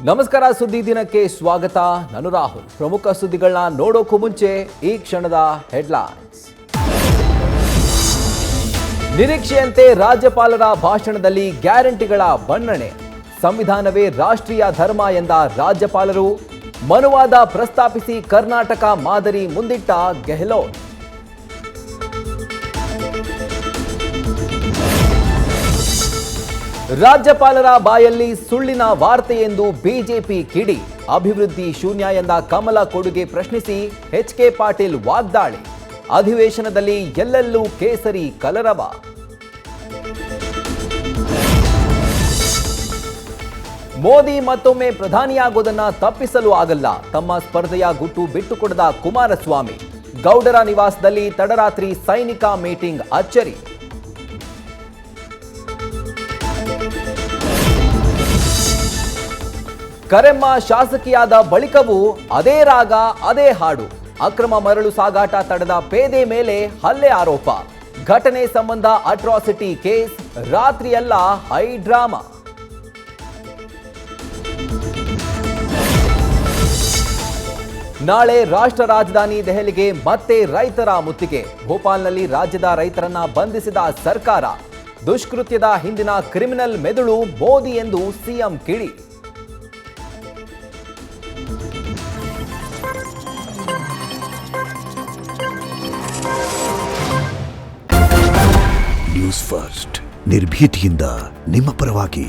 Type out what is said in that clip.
ನಮಸ್ಕಾರ, ಸುದ್ದಿ ದಿನಕ್ಕೆ ಸ್ವಾಗತ. ನಾನು ರಾಹುಲ್. ಪ್ರಮುಖ ಸುದ್ದಿಗಳನ್ನ ನೋಡೋಕ್ಕೂ ಮುಂಚೆ ಈ ಕ್ಷಣದ ಹೆಡ್ಲೈನ್ಸ್. ನಿರೀಕ್ಷೆಯಂತೆ ರಾಜ್ಯಪಾಲರ ಭಾಷಣದಲ್ಲಿ ಗ್ಯಾರಂಟಿಗಳ ಬಣ್ಣನೆ. ಸಂವಿಧಾನವೇ ರಾಷ್ಟ್ರೀಯ ಧರ್ಮ ಎಂದ ರಾಜ್ಯಪಾಲರು. ಮನುವಾದ ಪ್ರಸ್ತಾಪಿಸಿ ಕರ್ನಾಟಕ ಮಾದರಿ ಮುಂದಿಟ್ಟ ಗೆಹ್ಲೋಟ್. ರಾಜ್ಯಪಾಲರ ಬಾಯಲ್ಲಿ ಸುಳ್ಳಿನ ವಾರ್ತೆ ಎಂದು ಬಿಜೆಪಿ ಕಿಡಿ. ಅಭಿವೃದ್ಧಿ ಶೂನ್ಯ ಎಂದ ಕಮಲ ಕೊಡುಗೆ ಪ್ರಶ್ನಿಸಿ ಎಚ್.ಕೆ. ಪಾಟೀಲ್ ವಾಗ್ದಾಳಿ. ಅಧಿವೇಶನದಲ್ಲಿ ಎಲ್ಲೆಲ್ಲೂ ಕೇಸರಿ ಕಲರವ. ಮೋದಿ ಮತ್ತೊಮ್ಮೆ ಪ್ರಧಾನಿಯಾಗೋದನ್ನ ತಪ್ಪಿಸಲು ಆಗಲ್ಲ. ತಮ್ಮ ಸ್ಪರ್ಧೆಯ ಗುಟ್ಟು ಬಿಟ್ಟುಕೊಡದ ಕುಮಾರಸ್ವಾಮಿ. ಗೌಡರ ನಿವಾಸದಲ್ಲಿ ತಡರಾತ್ರಿ ಸೈನಿಕ ಮೀಟಿಂಗ್ ಅಚ್ಚರಿ. ಕರೆಮ್ಮ ಶಾಸಕಿಯಾದ ಬಳಿಕವೂ ಅದೇ ರಾಗ ಅದೇ ಹಾಡು. ಅಕ್ರಮ ಮರಳು ಸಾಗಾಟ ತಡೆದ ಪೇದೆ ಮೇಲೆ ಹಲ್ಲೆ ಆರೋಪ. ಘಟನೆ ಸಂಬಂಧ ಅಟ್ರಾಸಿಟಿ ಕೇಸ್. ರಾತ್ರಿಯೆಲ್ಲ ಹೈ ಡ್ರಾಮಾ. ನಾಳೆ ರಾಷ್ಟ್ರ ರಾಜಧಾನಿ ದೆಹಲಿಗೆ ಮತ್ತೆ ರೈತರ ಮುತ್ತಿಗೆ. ಭೋಪಾಲ್ನಲ್ಲಿ ರಾಜ್ಯದ ರೈತರನ್ನ ಬಂಧಿಸಿದ ಸರ್ಕಾರ. ದುಷ್ಕೃತ್ಯದ ಹಿಂದಿನ ಕ್ರಿಮಿನಲ್ ಮೆದುಳು ಮೋದಿ ಎಂದು ಸಿಎಂ ಕಿಡಿ. ನ್ಯೂಸ್ ಫಸ್ಟ್, ನಿರ್ಭೀತಿಯಿಂದ ನಿಮ್ಮ ಪರವಾಗಿ.